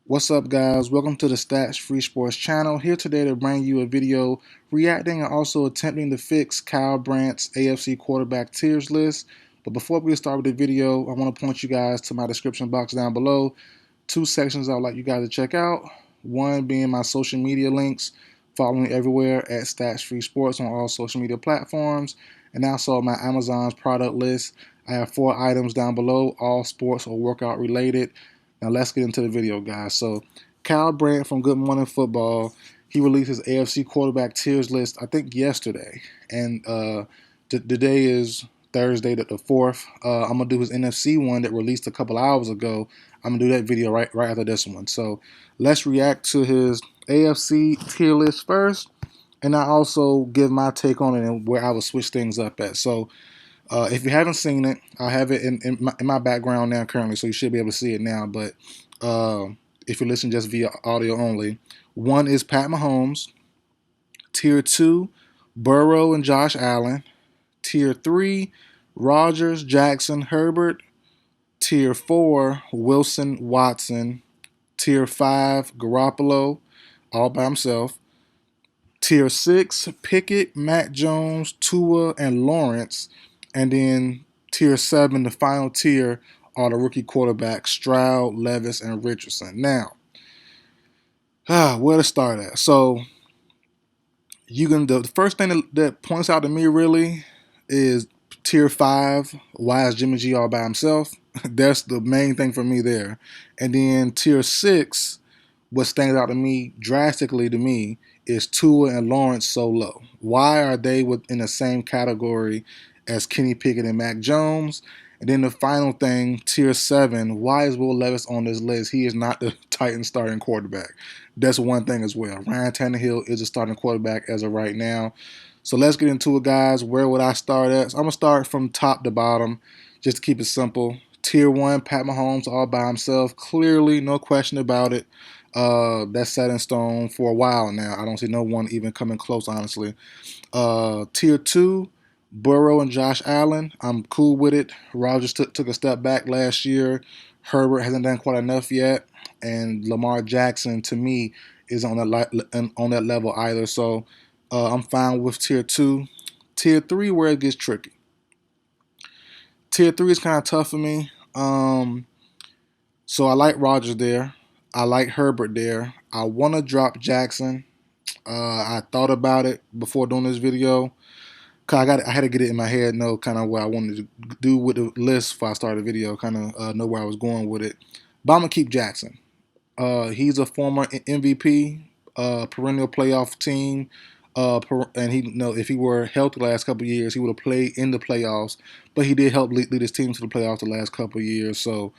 What's up, guys? Welcome to the Stats Free Sports channel. Here today to bring you a video reacting and also attempting to fix Kyle Brandt's AFC quarterback tiers list. But before we get started with the video, I want to point you guys to my description box down below. Two sections I would like you guys to check out. One being my social media links. Follow me everywhere at Stats Free Sports on all social media platforms. And also my Amazon's product list. I have 4 items down below, all sports or workout related. Now let's get into the video, guys. So Kyle Brandt from Good Morning Football, he released his AFC quarterback tiers list, I think yesterday. And today is Thursday, the 4th. I'm going to do his NFC one that released a couple hours ago. I'm going to do that video right after this one. So let's react to his AFC tier list first. And I also give my take on it and where I would switch things up at. So if you haven't seen it, I have it in my background now currently, so you should be able to see it now. But if you listen just via audio only, 1 is Pat Mahomes. Tier 2, Burrow and Josh Allen. Tier 3, Rodgers, Jackson, Herbert. Tier 4, Wilson, Watson. Tier 5, Garoppolo, all by himself. Tier 6, Pickett, Mac Jones, Tua, and Lawrence. And then tier 7, the final tier, are the rookie quarterbacks, Stroud, Levis, and Richardson. Now, where to start at? So, the first thing that points out to me really is tier 5. Why is Jimmy G all by himself? That's the main thing for me there. And then tier 6, what stands out to me drastically to me is Tua and Lawrence so low. Why are they in the same category as Kenny Pickett and Mac Jones? And then the final thing, tier 7, why is Will Levis on this list? He is not the Titans starting quarterback. That's one thing as well. Ryan Tannehill is a starting quarterback as of right now. So let's get into it, guys. Where would I start at? So I'm going to start from top to bottom just to keep it simple. Tier 1, Pat Mahomes all by himself. Clearly, no question about it. That's set in stone for a while now. I don't see no one even coming close, honestly. Tier 2, Burrow and Josh Allen. I'm cool with it. Rodgers took a step back last year. Herbert hasn't done quite enough yet. And Lamar Jackson, to me, is on that level either. So I'm fine with tier 2. Tier 3, where it gets tricky. Tier 3 is kind of tough for me. So I like Rodgers there. I like Herbert there. I want to drop Jackson. I thought about it before doing this video. Cause I had to get it in my head, know kind of what I wanted to do with the list before I started the video, kind of know where I was going with it. But I'm gonna keep Jackson. He's a former MVP, perennial playoff team, and if he were healthy the last couple of years, he would have played in the playoffs. But he did help lead his team to the playoffs the last couple of years. So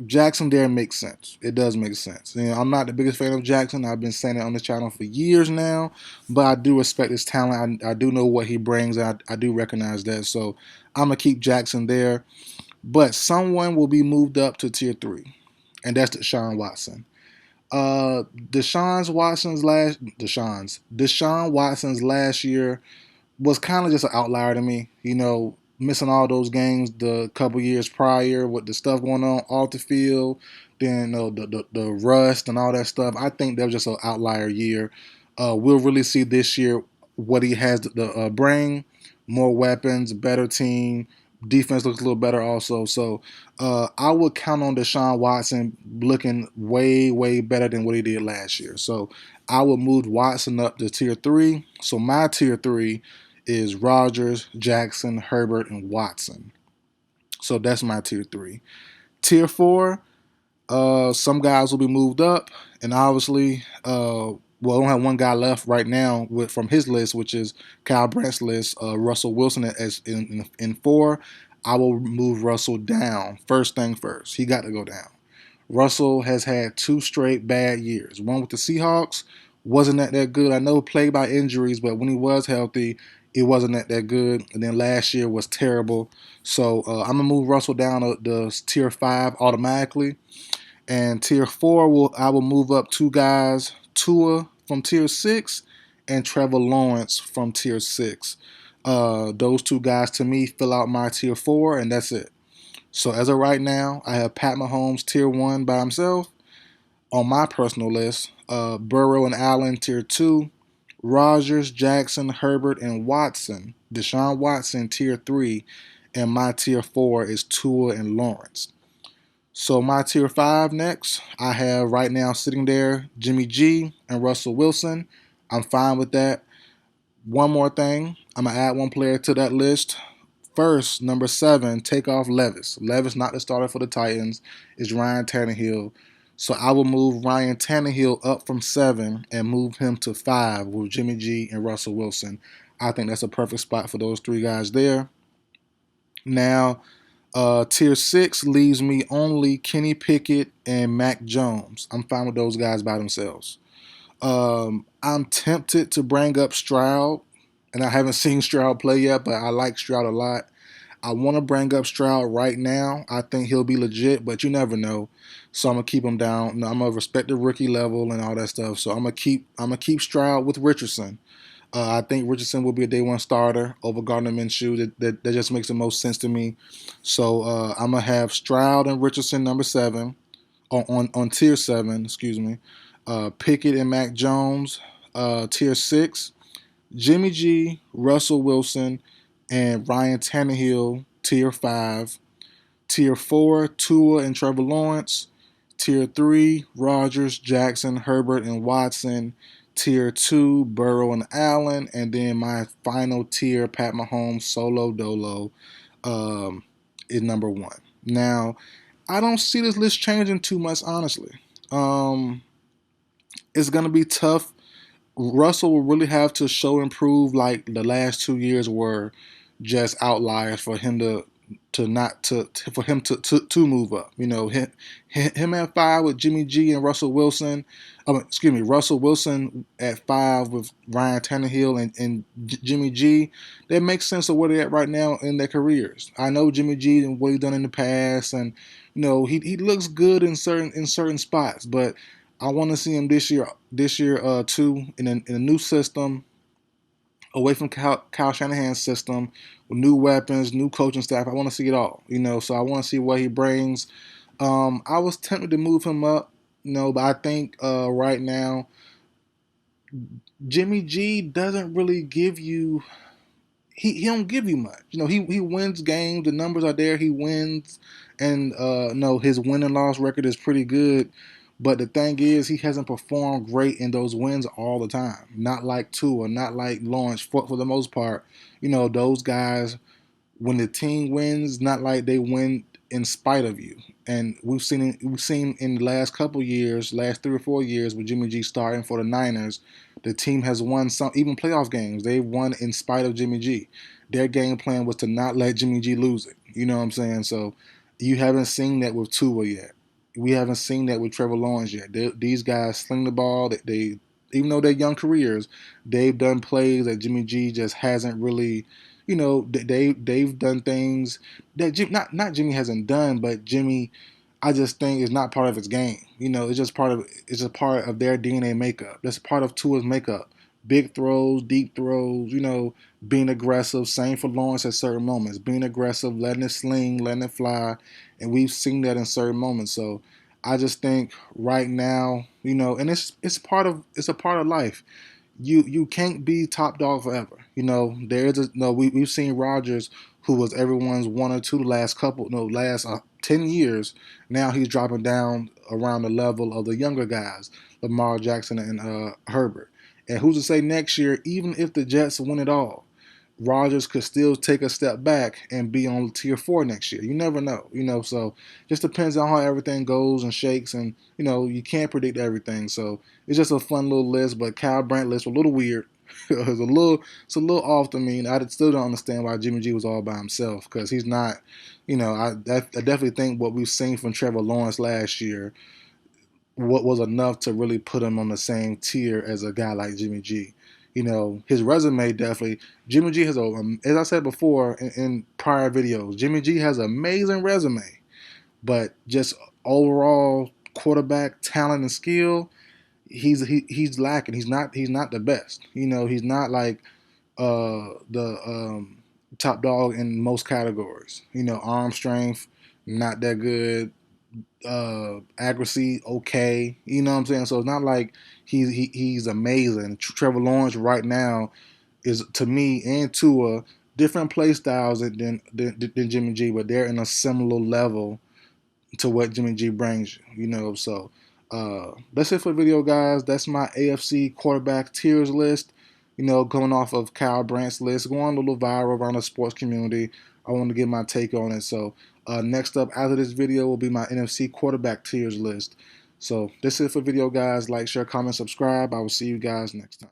Jackson there makes sense. It does make sense. You know, I'm not the biggest fan of Jackson. I've been saying it on this channel for years now, but I do respect his talent. I do know what he brings. I do recognize that. So I'm going to keep Jackson there. But someone will be moved up to tier 3, and that's Deshaun Watson. Deshaun Watson's last year was kind of just an outlier to me. You know, missing all those games the couple years prior with the stuff going on off the field, then the rust and all that stuff. I think that was just an outlier year. We'll really see this year what he has to bring. More weapons, better team. Defense looks a little better also. So I would count on Deshaun Watson looking way, way better than what he did last year. So I would move Watson up to tier 3. So my tier 3 is Rodgers, Jackson, Herbert, and Watson. So that's my tier 3. Tier 4, some guys will be moved up, and obviously, I don't have one guy left right now from his list, which is Kyle Brandt's list. Russell Wilson as in 4. I will move Russell down. First thing first, he got to go down. Russell has had 2 straight bad years. One with the Seahawks, wasn't that good. I know played by injuries, but when he was healthy, it wasn't that good. And then last year was terrible. So I'm going to move Russell down to tier 5 automatically. And tier 4, I will move up 2 guys, Tua from tier 6 and Trevor Lawrence from tier 6. Those 2 guys, to me, fill out my tier 4, and that's it. So as of right now, I have Pat Mahomes tier 1 by himself. On my personal list, Burrow and Allen, tier 2. Rodgers, Jackson, Herbert, and Watson. Deshaun Watson, tier 3. And my tier 4 is Tua and Lawrence. So my tier 5 next, I have right now sitting there Jimmy G and Russell Wilson. I'm fine with that. One more thing, I'm going to add one player to that list. First, number 7, take off Levis. Levis not the starter for the Titans. It's Ryan Tannehill. So I will move Ryan Tannehill up from 7 and move him to 5 with Jimmy G and Russell Wilson. I think that's a perfect spot for those three guys there. Now, tier 6 leaves me only Kenny Pickett and Mac Jones. I'm fine with those guys by themselves. I'm tempted to bring up Stroud, and I haven't seen Stroud play yet, but I like Stroud a lot. I want to bring up Stroud right now. I think he'll be legit, but you never know. So I'm gonna keep him down. No, I'm gonna respect the rookie level and all that stuff. So I'm gonna keep Stroud with Richardson. I think Richardson will be a day one starter over Gardner Minshew. That just makes the most sense to me. So I'm gonna have Stroud and Richardson number 7 on tier 7. Excuse me. Pickett and Mac Jones tier 6. Jimmy G, Russell Wilson, and Ryan Tannehill tier 5. Tier 4, Tua and Trevor Lawrence. Tier 3, Rodgers, Jackson, Herbert, and Watson. Tier 2, Burrow and Allen. And then my final tier, Pat Mahomes, solo dolo, is number 1. Now, I don't see this list changing too much, honestly. It's going to be tough. Russell will really have to show improve like the last 2 years were just outliers for him to not to for him to move up. You know, him at 5 with Jimmy G and Russell Wilson. Excuse me, Russell Wilson at 5 with Ryan Tannehill and Jimmy G. That makes sense of where they're at right now in their careers. I know Jimmy G and what he's done in the past, and you know he looks good in certain spots, but I want to see him this year too in a new system, away from Kyle Shanahan's system, with new weapons, new coaching staff. I want to see it all, you know. So I want to see what he brings. I was tempted to move him up, you know, but I think right now Jimmy G doesn't really give you. He don't give you much. You know, he wins games. The numbers are there. He wins, and no, his win and loss record is pretty good. But the thing is, he hasn't performed great in those wins all the time. Not like Tua, not like Lawrence. For the most part, you know, those guys, when the team wins, not like they win in spite of you. And we've seen in the last couple years, last 3 or 4 years, with Jimmy G starting for the Niners, the team has won some even playoff games. They've won in spite of Jimmy G. Their game plan was to not let Jimmy G lose it. You know what I'm saying? So you haven't seen that with Tua yet. We haven't seen that with Trevor Lawrence yet. These guys sling the ball. They even though they're young careers, they've done plays that Jimmy G just hasn't really. You know, they've done things that not Jimmy hasn't done, but Jimmy, I just think is not part of his game. You know, it's just part of their DNA makeup. That's part of Tua's makeup. Big throws, deep throws. You know, being aggressive. Same for Lawrence at certain moments. Being aggressive, letting it sling, letting it fly, and we've seen that in certain moments. So I just think right now, you know, and it's a part of life. You can't be top dog forever. You know, there's a no. We've seen Rodgers, who was everyone's one or two the last couple, no, last 10 years. Now he's dropping down around the level of the younger guys, Lamar Jackson and Herbert. And who's to say next year, even if the Jets win it all, Rodgers could still take a step back and be on tier 4 next year. You never know, you know. So just depends on how everything goes and shakes, and you know you can't predict everything. So it's just a fun little list. But Kyle Brandt list was a little weird. It's a little off to me. I still don't understand why Jimmy G was all by himself, because he's not. You know, I definitely think what we've seen from Trevor Lawrence last year, what was enough to really put him on the same tier as a guy like Jimmy G. You know, his resume definitely. Jimmy G has as I said before in prior videos, Jimmy G has an amazing resume, but just overall quarterback talent and skill, he's lacking. He's not the best. You know, he's not like the top dog in most categories. You know, arm strength, not that good. accuracy okay. You know what I'm saying? So it's not like he's amazing. Trevor Lawrence right now is, to me and Tua, different play styles than Jimmy G, but they're in a similar level to what Jimmy G brings you. You know, so that's it for the video, guys. That's my AFC quarterback tiers list. You know, going off of Kyle Brandt's list, going a little viral around the sports community. I want to get my take on it. So next up after this video will be my NFC quarterback tiers list. So this is it for the video, guys. Like, share, comment, subscribe. I will see you guys next time.